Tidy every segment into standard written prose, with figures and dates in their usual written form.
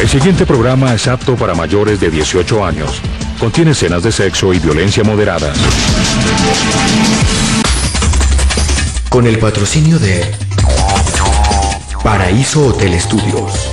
El siguiente programa es apto para mayores de 18 años. Contiene escenas de sexo y violencia moderada. Con el patrocinio de Paraíso Hotel Estudios.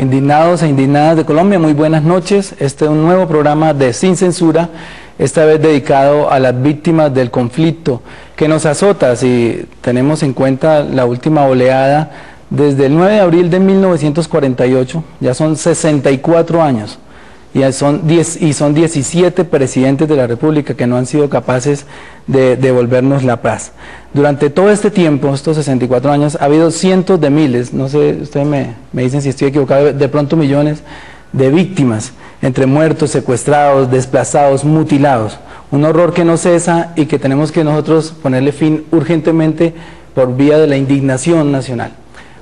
Indignados e indignadas de Colombia, muy buenas noches. Este es un nuevo programa de Sin Censura, esta vez dedicado a las víctimas del conflicto que nos azota, si tenemos en cuenta la última oleada, desde el 9 de abril de 1948, ya son 64 años, y son 17 presidentes de la República que no han sido capaces de devolvernos la paz. Durante todo este tiempo, estos 64 años, ha habido cientos de miles, no sé, ustedes me dicen si estoy equivocado, de pronto millones de víctimas, entre muertos, secuestrados, desplazados, mutilados. Un horror que no cesa y que tenemos que nosotros ponerle fin urgentemente por vía de la indignación nacional.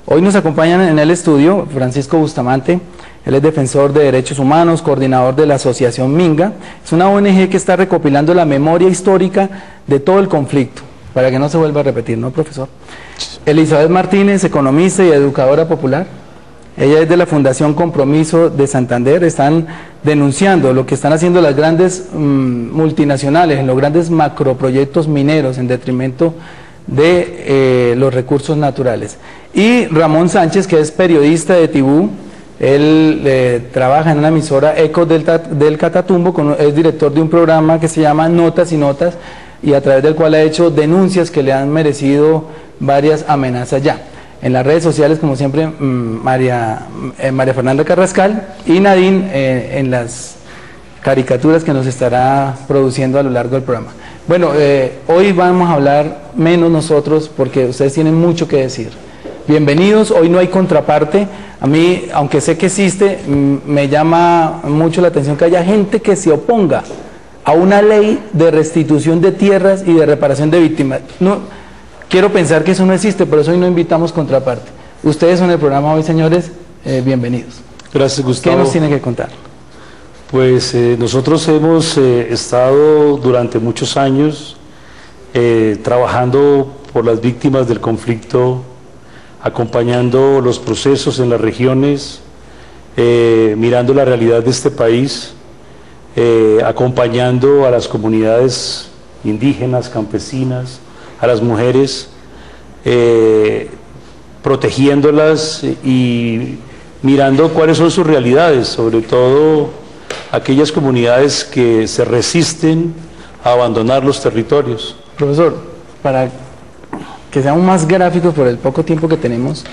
Hoy nos acompañan en el estudio Francisco Bustamante. Él es defensor de derechos humanos, coordinador de la Asociación Minga. Es una ONG que está recopilando la memoria histórica de todo el conflicto, para que no se vuelva a repetir, ¿no, profesor? Elizabeth Martínez, economista y educadora popular. Ella es de la Fundación Compromiso de Santander. Están denunciando lo que están haciendo las grandes multinacionales en los grandes macroproyectos mineros en detrimento de los recursos naturales. Y Ramón Sánchez, que es periodista de Tibú. Él trabaja en una emisora Ecos del Catatumbo, es director de un programa que se llama Notas y Notas, y a través del cual ha hecho denuncias que le han merecido varias amenazas ya. En las redes sociales, como siempre, María Fernanda Carrascal, y Nadine en las caricaturas que nos estará produciendo a lo largo del programa. Bueno, hoy vamos a hablar menos nosotros porque ustedes tienen mucho que decir. Bienvenidos, hoy no hay contraparte. A mí, aunque sé que existe, me llama mucho la atención que haya gente que se oponga a una ley de restitución de tierras y de reparación de víctimas. No, quiero pensar que eso no existe, por eso hoy no invitamos contraparte. Ustedes son el programa hoy, señores, bienvenidos. Gracias, Gustavo. ¿Qué nos tienen que contar? Pues nosotros hemos estado durante muchos años trabajando por las víctimas del conflicto, acompañando los procesos en las regiones, mirando la realidad de este país, acompañando a las comunidades indígenas, campesinas, a las mujeres, protegiéndolas y mirando cuáles son sus realidades, sobre todo aquellas comunidades que se resisten a abandonar los territorios. Profesor, para que seamos más gráficos por el poco tiempo que tenemos,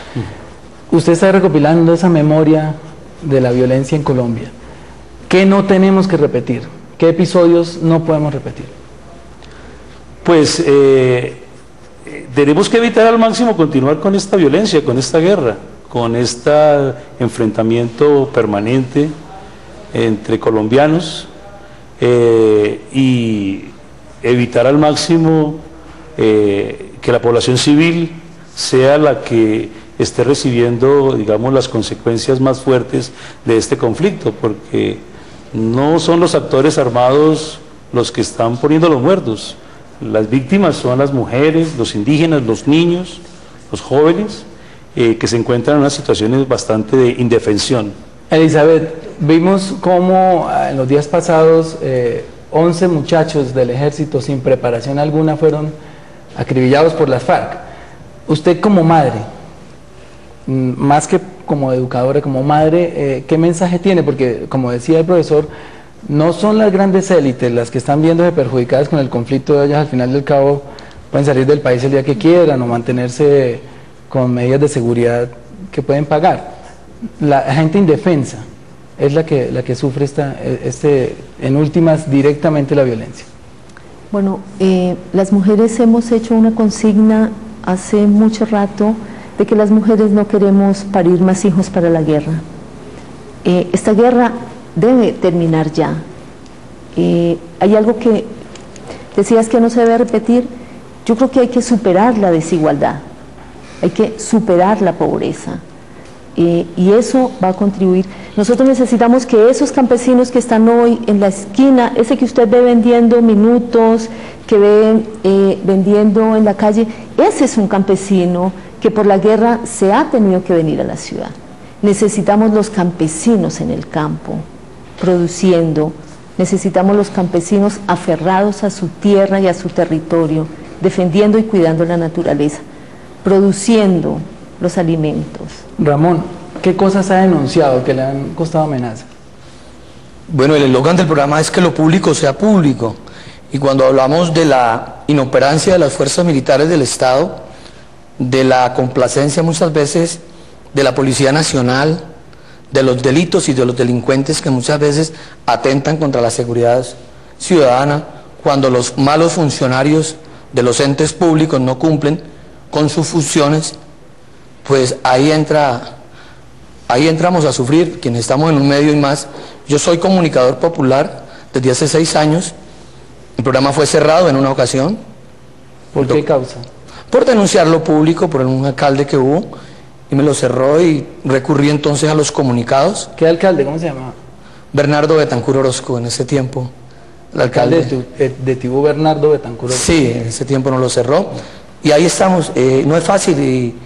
usted está recopilando esa memoria de la violencia en Colombia. ¿Qué no tenemos que repetir? ¿Qué episodios no podemos repetir? Pues tenemos que evitar al máximo continuar con esta violencia, con esta guerra, con este enfrentamiento permanente entre colombianos y evitar al máximo que la población civil sea la que esté recibiendo, digamos, las consecuencias más fuertes de este conflicto, porque no son los actores armados los que están poniendo los muertos. Las víctimas son las mujeres, los indígenas, los niños, los jóvenes, que se encuentran en unas situaciones bastante de indefensión. Elizabeth, vimos cómo en los días pasados 11 muchachos del ejército sin preparación alguna fueron acribillados por las FARC. Usted como madre, más que como educadora, como madre, ¿qué mensaje tiene? Porque, como decía el profesor, no son las grandes élites las que están viéndose perjudicadas con el conflicto. De ellas, al final del cabo, pueden salir del país el día que quieran o mantenerse con medidas de seguridad que pueden pagar. La gente indefensa es la que sufre en últimas directamente la violencia. Bueno, las mujeres hemos hecho una consigna hace mucho rato de que las mujeres no queremos parir más hijos para la guerra. Esta guerra debe terminar ya. Hay algo que decías que no se debe repetir. Yo creo que hay que superar la desigualdad, hay que superar la pobreza, y eso va a contribuir. Nosotros necesitamos que esos campesinos que están hoy en la esquina, ese que usted ve vendiendo minutos, que ve vendiendo en la calle, ese es un campesino que por la guerra se ha tenido que venir a la ciudad. Necesitamos los campesinos en el campo, produciendo. Necesitamos los campesinos aferrados a su tierra y a su territorio, defendiendo y cuidando la naturaleza, produciendo los alimentos. Ramón, ¿qué cosas ha denunciado que le han costado amenaza? Bueno, el eslogan del programa es que lo público sea público, y cuando hablamos de la inoperancia de las fuerzas militares del Estado, de la complacencia muchas veces de la Policía Nacional, de los delitos y de los delincuentes que muchas veces atentan contra la seguridad ciudadana, cuando los malos funcionarios de los entes públicos no cumplen con sus funciones, pues ahí entramos a sufrir quienes estamos en un medio y más. Yo soy comunicador popular desde hace 6 años. El programa fue cerrado en una ocasión. ¿Por qué causa? Por denunciar lo público, por un alcalde que hubo, y me lo cerró, y recurrí entonces a los comunicados. ¿Qué alcalde? ¿Cómo se llama? Bernardo Betancur Orozco, en ese tiempo. El alcalde de Tibú, Bernardo Betancur Orozco. Sí, en ese tiempo nos lo cerró. Y ahí estamos. No es fácil, y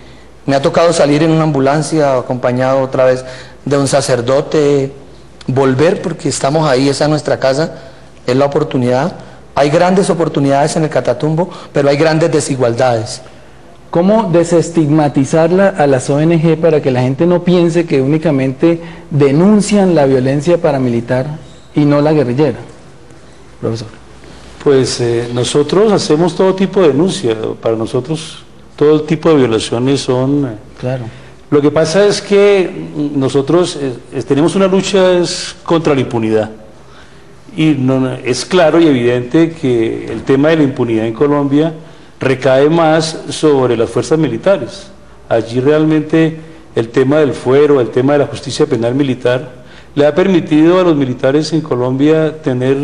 me ha tocado salir en una ambulancia acompañado otra vez de un sacerdote, volver porque estamos ahí, esa es nuestra casa, es la oportunidad. Hay grandes oportunidades en el Catatumbo, pero hay grandes desigualdades. ¿Cómo desestigmatizar a las ONG para que la gente no piense que únicamente denuncian la violencia paramilitar y no la guerrillera, profesor? Pues nosotros hacemos todo tipo de denuncia. Para nosotros todo tipo de violaciones son... Claro. Lo que pasa es que nosotros tenemos una lucha contra la impunidad. Y es claro y evidente que el tema de la impunidad en Colombia recae más sobre las fuerzas militares. Allí realmente el tema del fuero, el tema de la justicia penal militar, le ha permitido a los militares en Colombia tener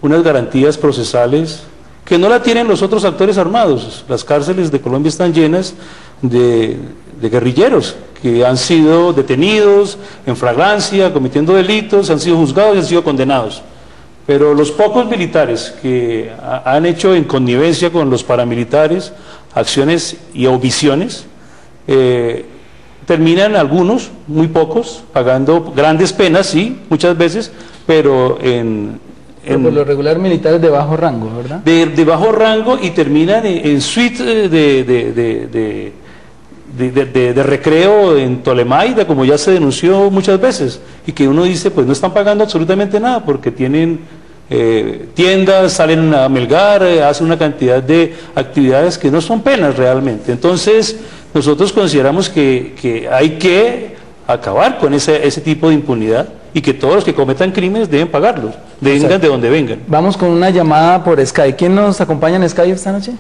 unas garantías procesales que no la tienen los otros actores armados. Las cárceles de Colombia están llenas de guerrilleros que han sido detenidos en flagrancia, cometiendo delitos, han sido juzgados y han sido condenados. Pero los pocos militares que han hecho en connivencia con los paramilitares acciones y omisiones, terminan algunos, muy pocos, pagando grandes penas, sí, muchas veces, pero pero por lo regular militares de bajo rango, ¿verdad? De bajo rango, y terminan en suite de recreo en Tolemaida, como ya se denunció muchas veces, y que uno dice, pues no están pagando absolutamente nada, porque tienen tiendas, salen a melgar, hacen una cantidad de actividades que no son penas realmente. Entonces, nosotros consideramos que hay que acabar con ese tipo de impunidad, y que todos los que cometan crímenes deben pagarlos, vengan de donde vengan. Vamos con una llamada por Skype. ¿Quién nos acompaña en Skype esta noche?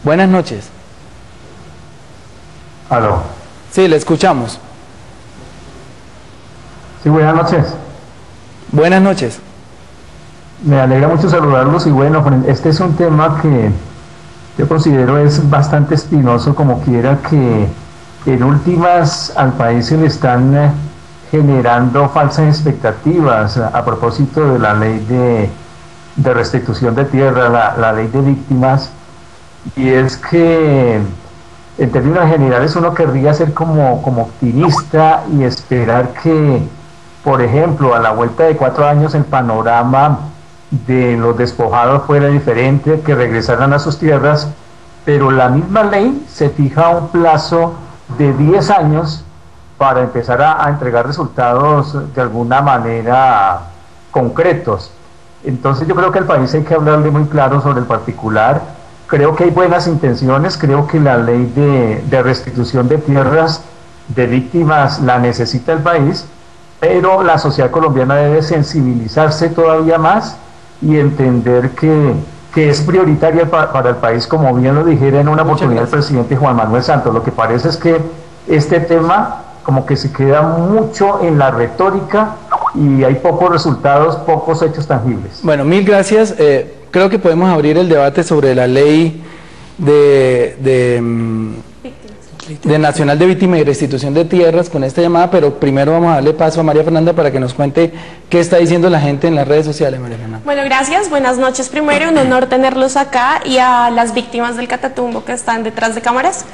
Buenas noches. ¿Aló? Sí, le escuchamos. Sí, buenas noches. Buenas noches. Me alegra mucho saludarlos, y bueno, este es un tema que yo considero es bastante espinoso, como quiera que en últimas al país se le están generando falsas expectativas a propósito de la ley de restitución de tierra, la ley de víctimas, y es que en términos generales uno querría ser como optimista y esperar que, por ejemplo, a la vuelta de 4 años el panorama de los despojados fuera diferente, que regresaran a sus tierras, pero la misma ley se fija un plazo de 10 años para empezar a entregar resultados de alguna manera concretos. Entonces yo creo que al país hay que hablarle muy claro sobre el particular. Creo que hay buenas intenciones, creo que la ley de restitución de tierras de víctimas la necesita el país, pero la sociedad colombiana debe sensibilizarse todavía más y entender que es prioritaria para el país, como bien lo dijera en una oportunidad el presidente Juan Manuel Santos. Lo que parece es que este tema como que se queda mucho en la retórica y hay pocos resultados, pocos hechos tangibles. Bueno, mil gracias. Creo que podemos abrir el debate sobre la ley de Nacional de Víctimas y Restitución de Tierras con esta llamada, pero primero vamos a darle paso a María Fernanda para que nos cuente qué está diciendo la gente en las redes sociales. María Fernanda. Bueno, gracias, buenas noches primero, un honor tenerlos acá y a las víctimas del Catatumbo que están detrás de cámaras.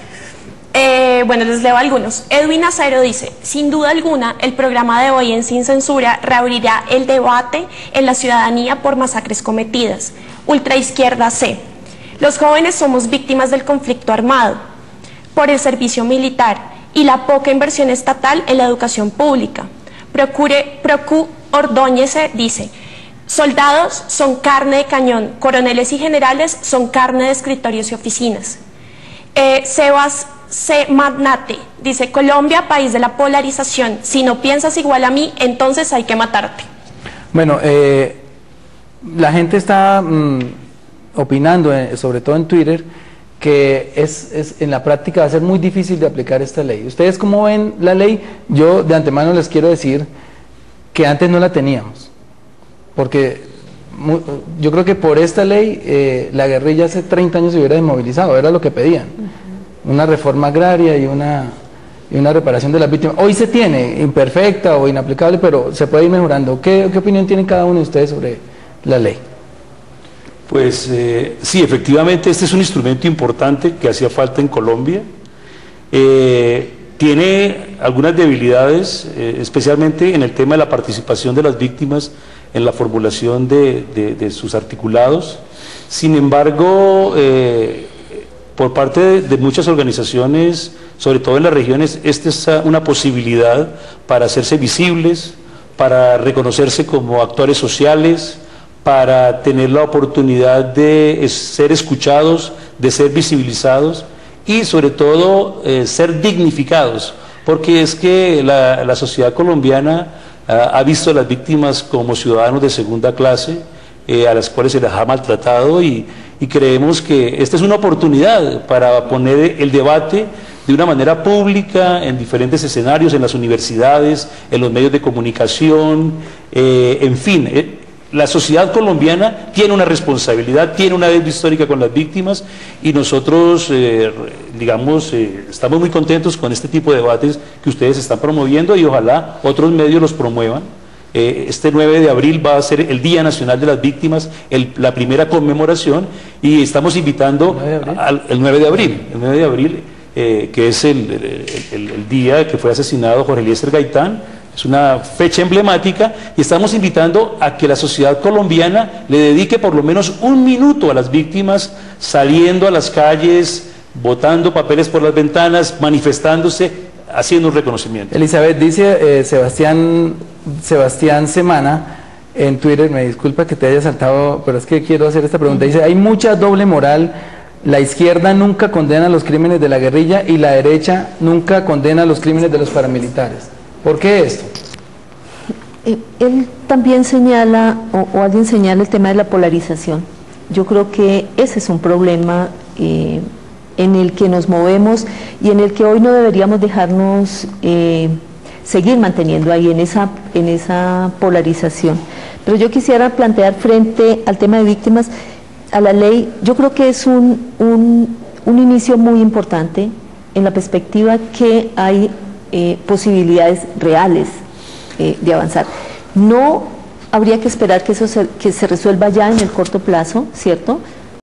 Bueno, les leo algunos. Edwin Acero dice: sin duda alguna, el programa de hoy en Sin Censura reabrirá el debate en la ciudadanía por masacres cometidas. Ultraizquierda C: los jóvenes somos víctimas del conflicto armado por el servicio militar y la poca inversión estatal en la educación pública. Procu Ordóñez dice: soldados son carne de cañón, coroneles y generales son carne de escritorios y oficinas. Sebas C. Magnate dice: Colombia, país de la polarización, si no piensas igual a mí, entonces hay que matarte. Bueno, la gente está opinando, sobre todo en Twitter, que en la práctica va a ser muy difícil de aplicar esta ley. ¿Ustedes cómo ven la ley? Yo de antemano les quiero decir que antes no la teníamos, porque yo creo que por esta ley la guerrilla hace 30 años se hubiera desmovilizado, era lo que pedían, una reforma agraria y una reparación de las víctimas. Hoy se tiene, imperfecta o inaplicable, pero se puede ir mejorando. ¿Qué opinión tienen cada uno de ustedes sobre la ley? Pues sí, efectivamente este es un instrumento importante que hacía falta en Colombia. Tiene algunas debilidades, especialmente en el tema de la participación de las víctimas en la formulación de sus articulados. Sin embargo, por parte de muchas organizaciones, sobre todo en las regiones, esta es una posibilidad para hacerse visibles, para reconocerse como actores sociales, para tener la oportunidad de ser escuchados, de ser visibilizados y sobre todo ser dignificados, porque es que la sociedad colombiana ha visto a las víctimas como ciudadanos de segunda clase, a las cuales se les ha maltratado y creemos que esta es una oportunidad para poner el debate de una manera pública en diferentes escenarios, en las universidades, en los medios de comunicación, en fin. La sociedad colombiana tiene una responsabilidad, tiene una deuda histórica con las víctimas y nosotros, estamos muy contentos con este tipo de debates que ustedes están promoviendo y ojalá otros medios los promuevan. Este 9 de abril va a ser el Día Nacional de las Víctimas, la primera conmemoración, y estamos invitando el 9 de abril, que es el día que fue asesinado Jorge Eliezer Gaitán. Es una fecha emblemática y estamos invitando a que la sociedad colombiana le dedique por lo menos un minuto a las víctimas, saliendo a las calles, botando papeles por las ventanas, manifestándose, haciendo un reconocimiento. Elizabeth, dice Sebastián Semana en Twitter, me disculpa que te haya saltado, pero es que quiero hacer esta pregunta. Dice: hay mucha doble moral, la izquierda nunca condena los crímenes de la guerrilla y la derecha nunca condena los crímenes de los paramilitares. ¿Por qué esto? Él también señala, o alguien señala el tema de la polarización. Yo creo que ese es un problema en el que nos movemos y en el que hoy no deberíamos dejarnos seguir manteniendo ahí en esa polarización. Pero yo quisiera plantear frente al tema de víctimas, a la ley, yo creo que es un inicio muy importante en la perspectiva que hay posibilidades reales de avanzar. No habría que esperar que eso se resuelva ya en el corto plazo, ¿cierto?